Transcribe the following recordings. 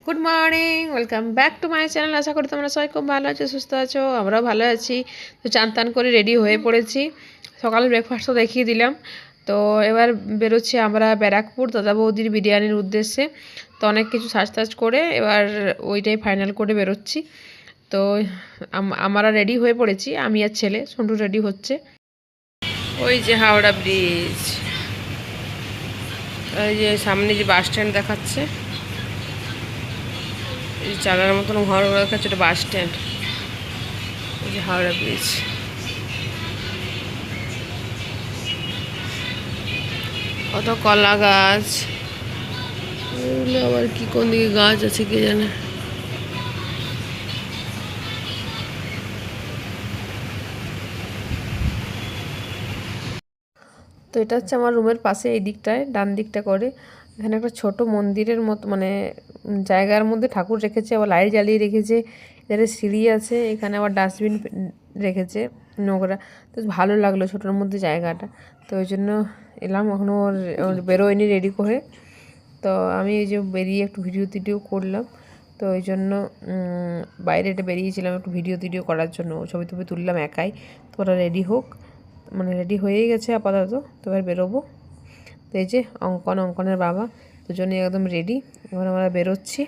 Good morning, welcome back to my channel. আশা করি তোমরা সবাই খুব ভালো আছো, সুস্থ আছো। আমরাও ভালো আছি। তো চান টান করে রেডি হয়ে পড়েছি। সকালে ব্রেকফাস্টও দেখিয়ে দিলাম। তো এবার বেরোচ্ছি আমরা ব্যারাকপুর দাদা বৌদির বিরিয়ানির উদ্দেশ্যে। তো অনেক কিছু সার্চ টার্চ করে এবার ওইটাই ফাইনাল করে বেরোচ্ছি। তো আমরা রেডি হয়ে পড়েছি, আমি আর ছেলে সন্টু রেডি হচ্ছে। ওই যে হাওড়া ব্রিজ, ওই যে সামনে যে বাস স্ট্যান্ড দেখাচ্ছে, এই চালার মতন ঘর দেখাচ্ছে, ওটা বাস স্ট্যান্ড। এই যে হাওড়া ব্রিজ, কত কলা গাছ, এগুলো আবার কি কোন দিকে গাছ আছে কে জানে। তো এটা হচ্ছে আমার রুমের পাশে, এই দিকটায় ডান দিকটা করে এখানে একটা ছোট মন্দিরের মতো মানে জায়গার মধ্যে ঠাকুর রেখেছে, আবার লাইট জ্বালিয়ে রেখেছে। এখানে সিঁড়ি আছে, এখানে আবার ডাস্টবিন রেখেছে নোংরা। তো ভালো লাগলো ছোটোর মধ্যে জায়গাটা, তো ওই জন্য এলাম। এখনও ওর বেরোয়নি রেডি করে। তো আমি এই যে বেরিয়ে একটু ভিডিও টিডিও করলাম। তো ওই জন্য বাইরে এটা বেরিয়েছিলাম একটু ভিডিও টিডিও করার জন্য, ছবি টবি তুললাম একাই। তো ওরা রেডি হোক, মানে রেডি হয়েই গেছে আপাতত। তো এবার বেরোবো। তো এই যে অঙ্কনের বাবা দুজনেই একদম রেডি। এবার আমরা বেরোচ্ছি।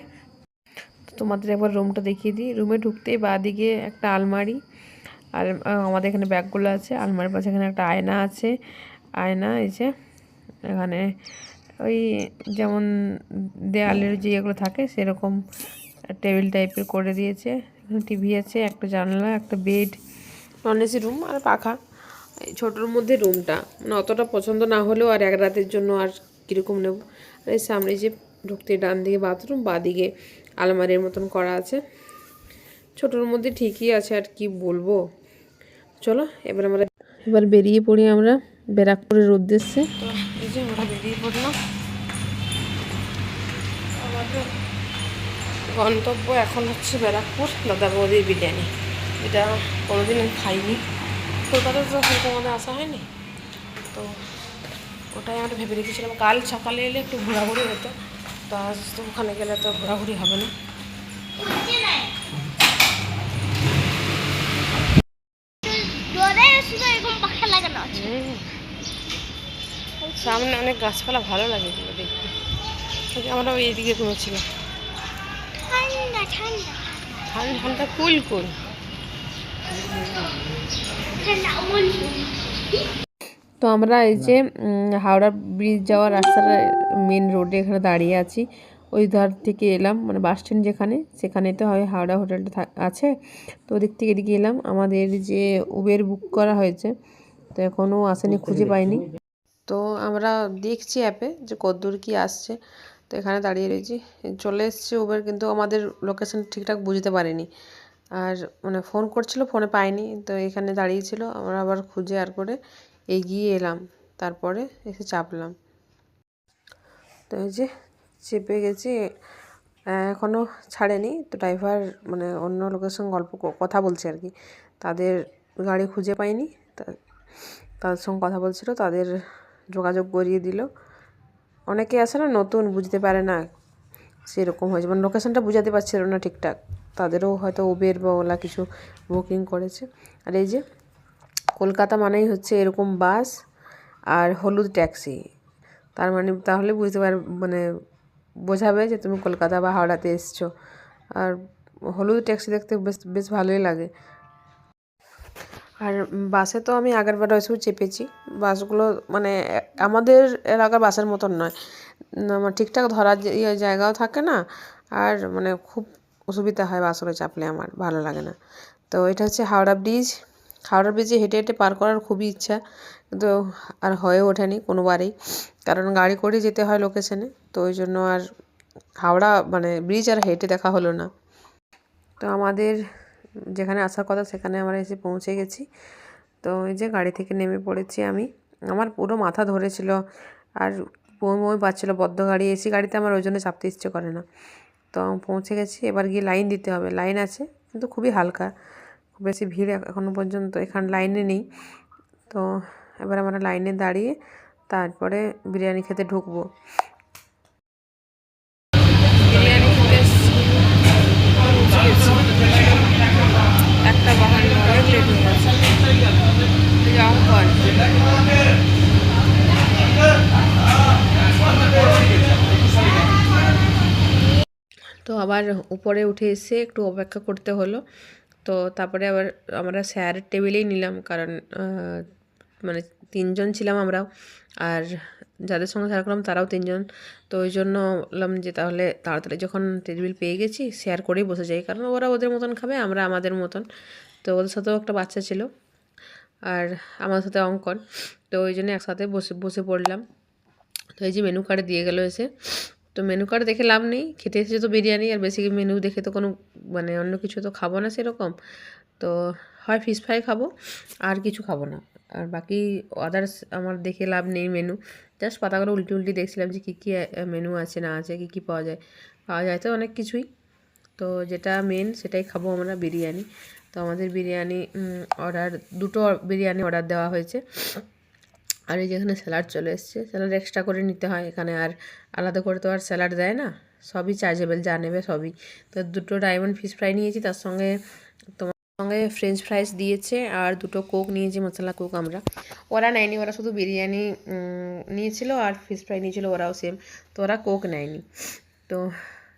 তো তোমাদের একবার রুমটা দেখিয়ে দিই। রুমে ঢুকতেই বাঁদিকে একটা আলমারি, আর আমাদের এখানে ব্যাগগুলো আছে। আলমারির পাশে এখানে একটা আয়না আছে। আয়না এই যে এখানে ওই যেমন দেয়ালের যে এগুলো থাকে সেরকম টেবিল টাইপের করে দিয়েছে। এখানে টিভি আছে, একটা জানলা, একটা বেড, নন এসি রুম আর পাখা। এই ছোটোর মধ্যে রুমটা মানে অতটা পছন্দ না হলেও আর এক রাতের জন্য আর কীরকম নেব। আর এই সামনে যে ঢুকতে ডান দিকে বাথরুম, বাঁ দিকে আলমারির মতন করা আছে। ছোটোর মধ্যে ঠিকই আছে, আর কি বলবো। চলো এবার বেরিয়ে পড়ি আমরা ব্যারাকপুরের উদ্দেশ্যে। তো এই যে আমরা বেরিয়ে পড়লাম। আমাদের গন্তব্য এখন হচ্ছে ব্যারাকপুর দাদা বৌদির বিরিয়ানি। এটা কোনোদিন খাইনি, কলকাতায় তো সেরকম আমাদের আসা হয়নি। তো ওটাই আমরা ভেবে রেখেছিলাম কাল সকালে এলে একটু ঘোরাঘুরি হতো। তো আজ তো ওখানে গেলে তো ঘোরাঘুরি হবে না। সামনে অনেক গাছপালা, ভালো লাগে এগুলো দেখতে। আমরা ওই এদিকে ঘুরেছিলাম। ঠান্ডা ঠান্ডা কুল কুল। তো আমরা এই যে হাওড়া ব্রিজ যাওয়ার রাস্তাটা মেন রোডে এখানে দাঁড়িয়ে আছি। ওই ধার থেকে এলাম, মানে বাস স্ট্যান্ড যেখানে, সেখানে তো হয় হাওড়া হোটেলটা আছে। তো ওদিক থেকে এদিকে এলাম। আমাদের যে উবের বুক করা হয়েছে, তো এখনও আসেনি, খুঁজে পাইনি। তো আমরা দেখছি অ্যাপে যে কতদূর কি আসছে। তো এখানে দাঁড়িয়ে রয়েছি, চলে এসছে উবের, কিন্তু আমাদের লোকেশন ঠিকঠাক বুঝতে পারিনি। আর মানে ফোন করছিল, ফোনে পাইনি। তো এখানে দাঁড়িয়েছিল, আমরা আবার খুঁজে আর করে এগিয়ে এলাম, তারপরে এসে চাপলাম। তো এই যে চেপে গেছি, এখনও ছাড়েনি। তো ড্রাইভার মানে অন্য লোকের সঙ্গে কথা বলছে আর কি। তাদের গাড়ি খুঁজে পাইনি, তাদের সঙ্গে কথা বলছিল, তাদের যোগাযোগ করিয়ে দিল। অনেকে আসে না নতুন, বুঝতে পারে না, সেরকম হয়েছে, মানে লোকেশনটা বুঝাতে পারছিল না ঠিকঠাক। তাদেরও হয়তো উবের বা ওলা কিছু বুকিং করেছে। আর এই যে কলকাতা মানেই হচ্ছে এরকম বাস আর হলুদ ট্যাক্সি। তার মানে তাহলে বুঝতে মানে বোঝাবে যে তুমি কলকাতা বা হাওড়াতে এসছো। আর হলুদ ট্যাক্সি দেখতে বেশ বেশ ভালোই লাগে। আর বাসে তো আমি আগেরবার ওইসব চেপেছি। বাসগুলো মানে আমাদের এলাকার বাসের মতন নয়, ঠিকঠাক ধরার জায়গাও থাকে না। আর মানে খুব অসুবিধা হয় বাসগুলো চাপলে, আমার ভালো লাগে না। তো এটা হচ্ছে হাওড়া ব্রিজ। হাওড়া ব্রিজে হেঁটে হেঁটে পার করার খুবই ইচ্ছা, কিন্তু আর হয়ে ওঠেনি কোনোবারেই, কারণ গাড়ি করে যেতে হয় লোকেশনে। তো ওই জন্য আর হাওড়া মানে ব্রিজ আর হেঁটে দেখা হলো না। তো আমাদের যেখানে আসার কথা সেখানে আমরা এসে পৌঁছে গেছি। তো এই যে গাড়ি থেকে নেমে পড়েছি আমি। আমার পুরো মাথা ধরেছিল আর বমি পাচ্ছিলো, বদ্ধ গাড়ি, এসি গাড়িতে আমার ওই জন্য চাপতে ইচ্ছে করে না। তো পৌঁছে গেছি, এবার গিয়ে লাইন দিতে হবে। লাইন আছে কিন্তু খুবই হালকা, খুব বেশি ভিড় এখনও পর্যন্ত এখানে লাইনে নেই। তো এবার আমরা লাইনে দাঁড়িয়ে তারপরে বিরিয়ানি খেতে ঢুকবো। বিরিয়ানি খেতে তো আবার উপরে উঠে এসে একটু অপেক্ষা করতে হলো। তো তারপরে আবার আমরা স্যারের টেবিলেই নিলাম, কারণ মানে 3 জন ছিলাম আমরাও, আর যাদের সঙ্গে শেয়ার করলাম তারাও 3 জন। তো ওই জন্য বললাম যে তাহলে তাড়াতাড়ি যখন টেবিল পেয়ে গেছি শেয়ার করেই বসে যাই, কারণ ওরা ওদের মতন খাবে, আমরা আমাদের মতন। তো ওদের সাথেও একটা বাচ্চা ছিল আর আমার সাথে অঙ্কন, তো ওই জন্য একসাথে বসে পড়লাম। তো এই যে মেনু কার্ডে দিয়ে গেলো এসে। তো মেনু কার্ড দেখে লাভ নেই, খেতে এসেছে তো বিরিয়ানি, আর বেশি মেনু দেখে তো কোনো মানে অন্য কিছু তো খাবো না সেরকম। তো হয় ফিশ ফ্রাই খাবো আর কিছু খাবো না, আর বাকি আদার্স আমার দেখে লাভ নেই মেনু। জাস্ট পাতাগুলো উল্টি দেখছিলাম যে কী কী মেনু আছে না আছে, কী কী পাওয়া যায় তো অনেক কিছুই। তো যেটা মেন সেটাই খাবো আমরা, বিরিয়ানি। তো আমাদের বিরিয়ানি দুটো বিরিয়ানি অর্ডার দেওয়া হয়েছে। আর এই যেখানে স্যালাড চলে এসছে, স্যালাড এক্সট্রা করে নিতে হয় এখানে, আর আলাদা করে তো আর স্যালাড দেয় না, সবই চার্জেবল, যা নেবে সবই। তো দুটো ডায়মন্ড ফিশ ফ্রাই নিয়েছি, তার সঙ্গে ফ্রেঞ্চ ফ্রাইস দিয়েছে, আর দুটো কোক নিয়েছি, মশলা কোক। আমরা ওরা নেয়নি, ওরা শুধু বিরিয়ানি নিয়েছিল আর ফিশ ফ্রাই নিয়েছিল, ওরাও সেম। তো ওরা কোক নেয়নি। তো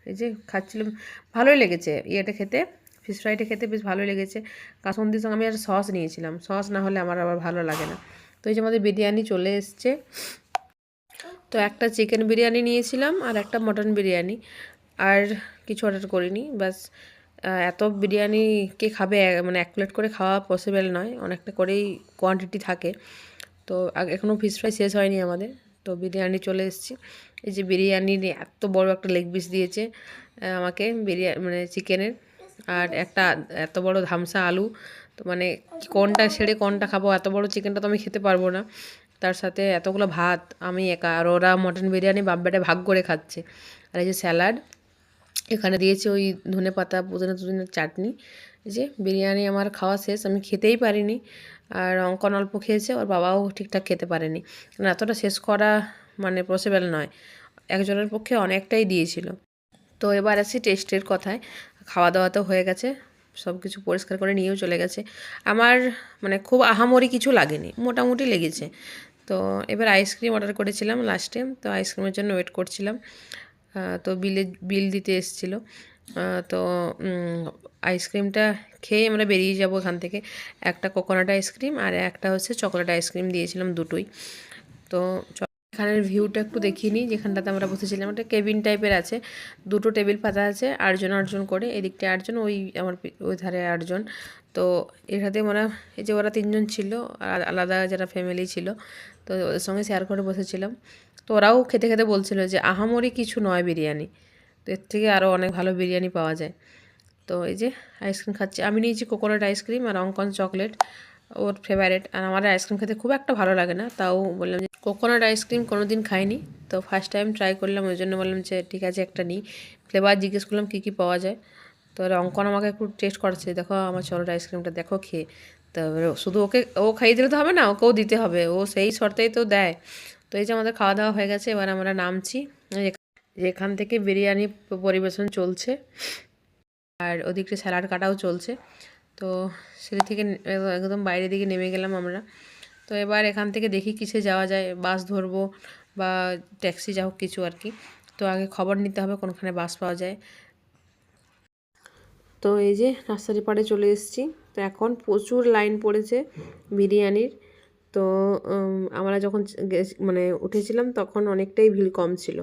এই যে খাচ্ছিলাম, ভালোই লেগেছে ইয়েটা খেতে, ফিশ ফ্রাইটা খেতে বেশ ভালোই লেগেছে। কাসুন্দির সঙ্গে আমি আর সস নিয়েছিলাম, সস না হলে আমার আবার ভালো লাগে না। তো এই যে আমাদের বিরিয়ানি চলে এসছে। তো একটা চিকেন বিরিয়ানি নিয়েছিলাম আর একটা মটন বিরিয়ানি, আর কিছু অর্ডার করিনি। ব্যাস এত বিরিয়ানি কে খাবে, মানে 1 প্লেট করে খাওয়া পসিবল নয়, অনেকটা করেই কোয়ান্টিটি থাকে। তো এখনও ফিশ ফ্রাই শেষ হয়নি আমাদের, তো বিরিয়ানি চলে এসেছি। এই যে বিরিয়ানির এত বড় একটা লেগ পিস দিয়েছে আমাকে, মানে চিকেনের, আর একটা এত বড় ধামসা আলু। তো মানে কোনটা ছেড়ে কোনটা খাবো, এত বড় চিকেনটা তো আমি খেতে পারবো না। তার সাথে এতগুলো ভাত আমি একা, আর ওরা মটন বিরিয়ানি বাপ বেটা ভাগ করে খাচ্ছে। আর এই যে স্যালাড এখানে দিয়েছে, ওই ধনেপাতা পুদিনার চাটনি। এই যে বিরিয়ানি আমার খাওয়া শেষ, আমি খেতেই পারিনি, আর অঙ্কন অল্প খেয়েছে, ওর বাবাও ঠিকঠাক খেতে পারেনি, কারণ এতটা শেষ করা মানে পসিবল নয়, একজনের পক্ষে অনেকটাই দিয়েছিল। তো এবার আসি টেস্টের কথায়। খাওয়া দাওয়া তো হয়ে গেছে, সব কিছু পরিষ্কার করে নিয়েও চলে গেছে। আমার মানে খুব আহামরি কিছু লাগেনি, মোটামুটি লেগেছে। তো এবার আইসক্রিম অর্ডার করেছিলাম লাস্টে, তো আইসক্রিমের জন্য ওয়েট করছিলাম। তো বিল দিতে এসেছিলো। তো আইসক্রিমটা খেয়ে আমরা বেরিয়ে যাব এখান থেকে। একটা কোকোনাট আইসক্রিম আর একটা হচ্ছে চকলেট আইসক্রিম দিয়েছিলাম, দুটোই। তো এখানের ভিউটা একটু দেখিয়ে নিই, যেখানটাতে আমরা বসেছিলাম একটা কেবিন টাইপের আছে, দুটো টেবিল পাতা আছে, 8জন করে, এদিকটা 8জন, ওই ধারে 8জন। তো এটাতে মানে এই যে ওরা 3জন ছিল, আর আলাদা যারা ফ্যামিলি ছিল, তো ওদের সঙ্গে শেয়ার করে বসেছিলাম। তো ওরাও খেতে খেতে বলছিল যে আহামরি কিছু নয় বিরিয়ানি, তো এর থেকে আরও অনেক ভালো বিরিয়ানি পাওয়া যায়। তো এই যে আইসক্রিম খাচ্ছি, আমি নিয়েছি কোকোনাট আইসক্রিম, আর অঙ্কন চকলেট, ওর ফেভারিট। আর আমার আইসক্রিম খেতে খুব একটা ভালো লাগে না, তাও বললাম যে কোকোনাট আইসক্রিম কোনো দিন খাইনি, তো ফার্স্ট টাইম ট্রাই করলাম, ওই জন্য বললাম যে ঠিক আছে একটা নিই। ফ্লেভার জিজ্ঞেস করলাম কী কী পাওয়া যায়। তো অঙ্কন আমাকে একটু টেস্ট করাচ্ছে, দেখো আমার চকলেট আইসক্রিমটা দেখো খেয়ে। তো শুধু ও খাইয়ে দিলে তো হবে না, ওকেও দিতে হবে, ও সেই শর্তেই তো দেয়। তো এই যে আমাদের খাওয়া দাওয়া হয়ে গেছে, এবার আমরা নামছি। যেখান থেকে বিরিয়ানি পরিবেশন চলছে, আর ওদিকে স্যালাড কাটাও চলছে। তো সেদিক থেকে একদম বাইরের দিকে নেমে গেলাম আমরা। তো এবার এখান থেকে দেখি কিসে যাওয়া যায়, বাস ধরবো বা ট্যাক্সি, যা হোক কিছু আর কি। তো আগে খবর নিতে হবে কোনখানে বাস পাওয়া যায়। তো এই যে রাস্তার পাড়ে চলে এসেছি। তো এখন প্রচুর লাইন পড়েছে বিরিয়ানির। তো আমরা যখন মানে উঠেছিলাম তখন অনেকটাই ভিড় কম ছিল।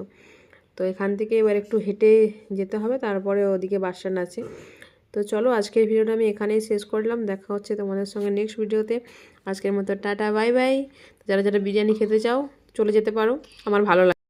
তো এখান থেকে এবার একটু হেঁটে যেতে হবে, তারপরে ওদিকে বাস স্ট্যান্ড আছে। তো চলো আজকের ভিডিওটা আমি এখানেই শেষ করলাম, দেখা হচ্ছে তোমাদের সঙ্গে নেক্সট ভিডিওতে। আজকের মতো টাটা বাই বাই। যারা যারা বিরিয়ানি খেতে চাও চলে যেতে পারো, আমার ভালো লাগে।